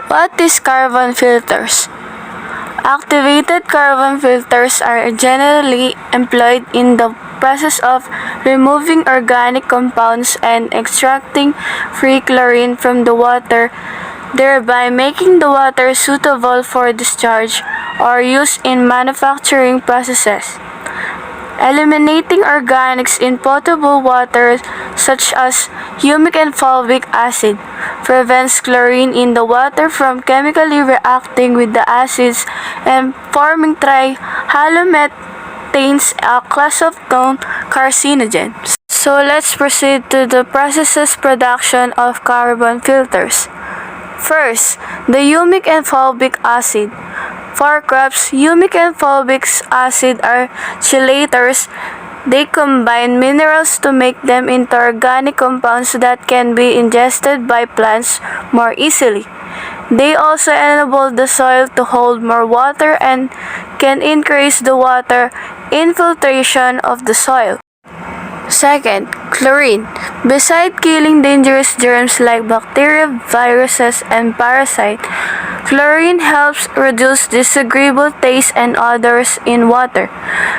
What is carbon filters? Activated carbon filters are generally employed in the process of removing organic compounds and extracting free chlorine from the water, thereby making the water suitable for discharge or use in manufacturing processes. Eliminating organics in potable water such as humic and fulvic acid prevents chlorine in the water from chemically reacting with the acids and forming trihalomethanes, a class of known carcinogens. So let's proceed to the processes production of carbon filters. First, the humic and fulvic acid. For crops, humic and fulvic acid are chelators. They combine minerals to make them into organic compounds that can be ingested by plants more easily. They also enable the soil to hold more water and can increase the water infiltration of the soil. Second, chlorine. Besides killing dangerous germs like bacteria, viruses, and parasites, chlorine helps reduce disagreeable taste and odors in water.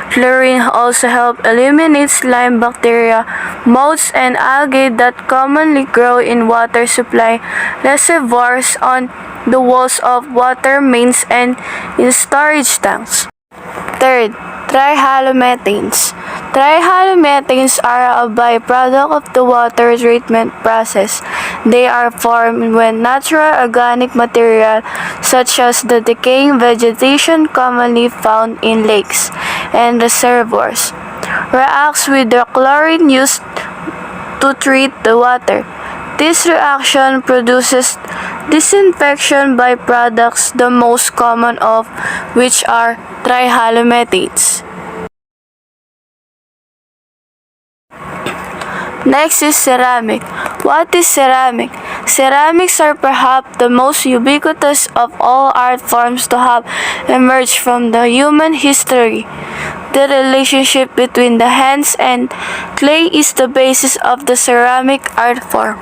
Chlorine also helps eliminate slime bacteria, moths, and algae that commonly grow in water supply reservoirs, on the walls of water mains, and in storage tanks. Third, trihalomethanes. Trihalomethanes are a byproduct of the water treatment process. They are formed when natural organic material, such as the decaying vegetation commonly found in lakes and reservoirs, reacts with the chlorine used to treat the water. This reaction produces disinfection byproducts, the most common of which are trihalomethanes. Next is ceramic. What is ceramic? Ceramics are perhaps the most ubiquitous of all art forms to have emerged from the human history. The relationship between the hands and clay is the basis of the ceramic art form.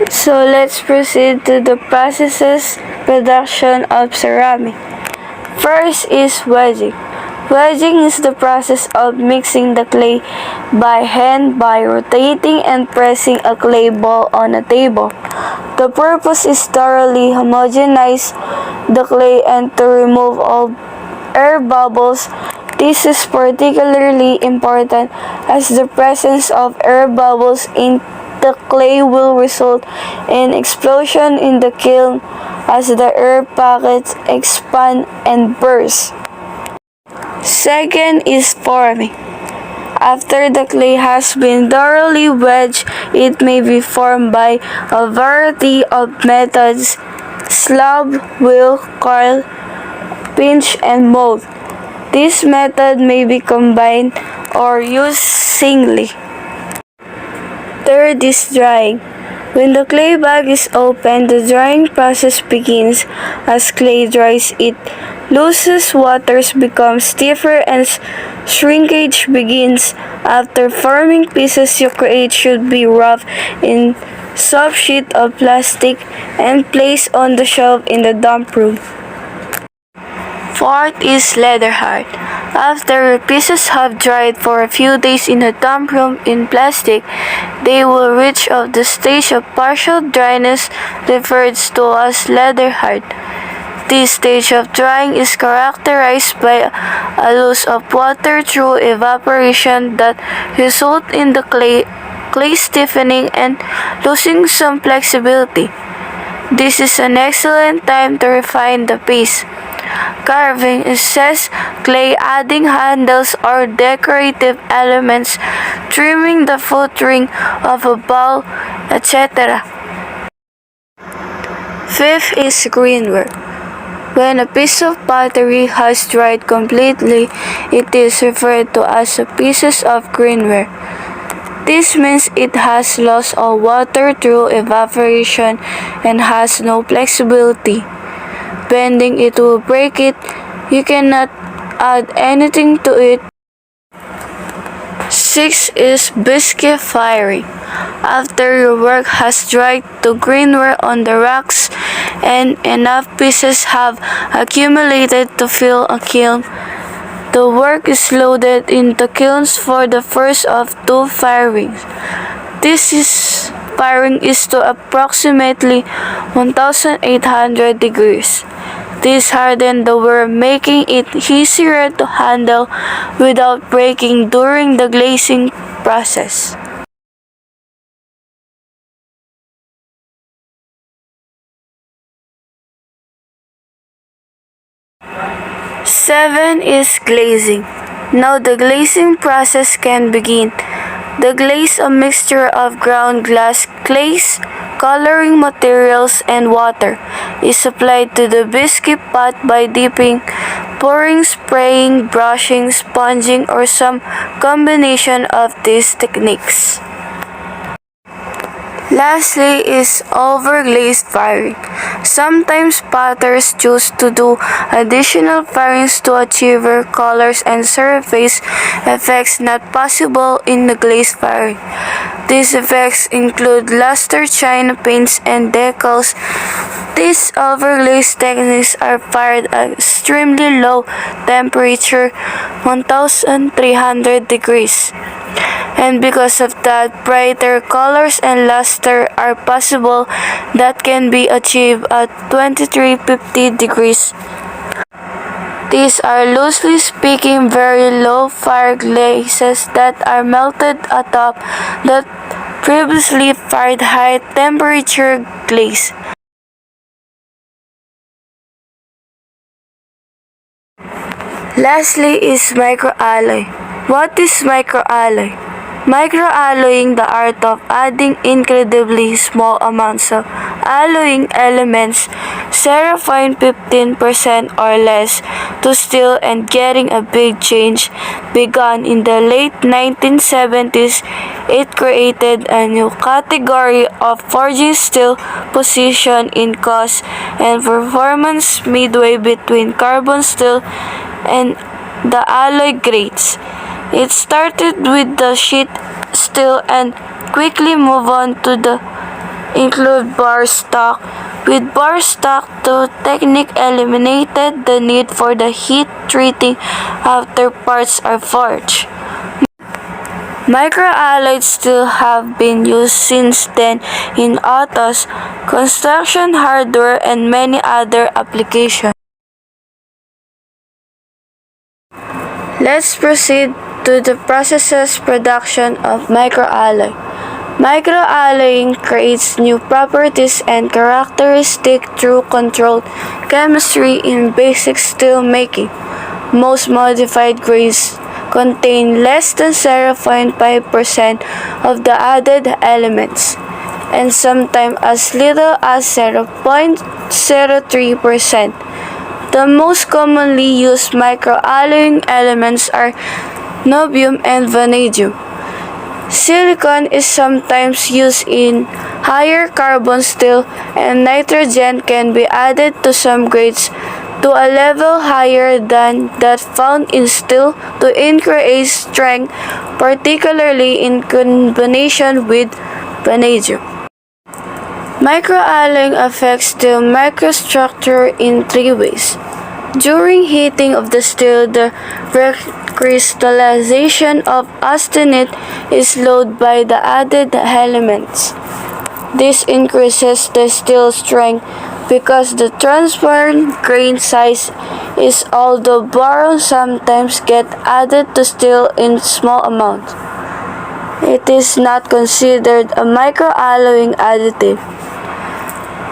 So let's proceed to the processes production of ceramic. First is wedging. Wedging is the process of mixing the clay by hand by rotating and pressing a clay ball on a table. The purpose is thoroughly homogenize the clay and to remove all air bubbles. This is particularly important as the presence of air bubbles in the clay will result in explosion in the kiln as the air pockets expand and burst. Second is forming. After the clay has been thoroughly wedged, it may be formed by a variety of methods: slab, wheel, coil, pinch, and mold. This method may be combined or used singly. Third is drying. When the clay bag is opened, the drying process begins. As clay dries, it loses water, becomes stiffer, and shrinkage begins. After forming, pieces you create should be wrapped in soft sheet of plastic and placed on the shelf in the damp room. Fourth is leather hard. After pieces have dried for a few days in a damp room in plastic, they will reach of the stage of partial dryness referred to as leather hard. This stage of drying is characterized by a loss of water through evaporation that result in the clay stiffening and losing some flexibility. This is an excellent time to refine the piece. Carving uses clay, adding handles or decorative elements, trimming the foot ring of a bowl, etc. Fifth is greenware. When a piece of pottery has dried completely, it is referred to as a piece of greenware. This means it has lost all water through evaporation and has no flexibility. Bending it will break it. You cannot add anything to it. 6 is biscuit firing. After your work has dried to grainware on the racks and enough pieces have accumulated to fill a kiln, the work is loaded into kilns for the first of 2 firings. Firing is to approximately 1,800 degrees. This hardened the ware, making it easier to handle without breaking during the glazing process. Seven is glazing. Now the glazing process can begin. The glaze, a mixture of ground glass, glaze, coloring materials, and water, is applied to the biscuit pot by dipping, pouring, spraying, brushing, sponging, or some combination of these techniques. Lastly is overglazed firing. Sometimes potters choose to do additional firings to achieve colors and surface effects not possible in the glazed firing. These effects include luster, china paints, and decals. These overglazed techniques are fired at extremely low temperature, 1,300 degrees. And because of that, brighter colors and luster are possible that can be achieved at 2350 degrees. These are loosely speaking very low fire glazes that are melted atop the previously fired high temperature glaze. Lastly is microalloy. What is microalloy? Microalloying, the art of adding incredibly small amounts of alloying elements, 0.15% or less, to steel and getting a big change, began in the late 1970s. It created a new category of forging steel position in cost and performance midway between carbon steel and the alloy grades. It started with the sheet steel and quickly moved on to include bar stock. With bar stock, the technique eliminated the need for the heat treating after parts are forged. Microalloyed steel have been used since then in autos, construction hardware, and many other applications. Let's proceed to the processes production of microalloy. Microalloying creates new properties and characteristics through controlled chemistry in basic steel making. Most modified grades contain less than 0.5% of the added elements, and sometimes as little as 0.03%. The most commonly used microalloying elements are niobium and vanadium. Silicon is sometimes used in higher carbon steel, and nitrogen can be added to some grades to a level higher than that found in steel to increase strength, particularly in combination with vanadium. Microalloying affects steel microstructure in 3 ways. During heating of the steel, the recrystallization of austenite is slowed by the added elements. This increases the steel strength because the transparent grain size is, although boron sometimes get added to steel in small amounts. It is not considered a microalloying additive.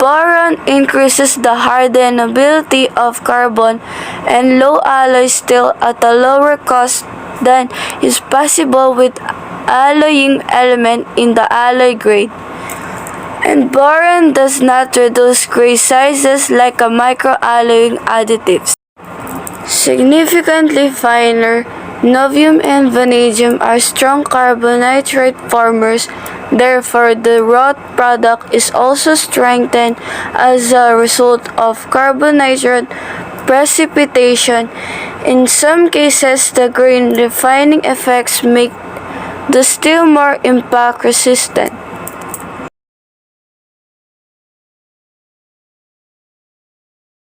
Boron increases the hardenability of carbon and low alloy steel at a lower cost than is possible with alloying element in the alloy grade. And boron does not reduce grade sizes like a microalloying additives. Significantly finer, niobium and vanadium are strong carbonitrate formers. Therefore, the wrought product is also strengthened as a result of carbonitrate precipitation. In some cases, the grain refining effects make the steel more impact resistant.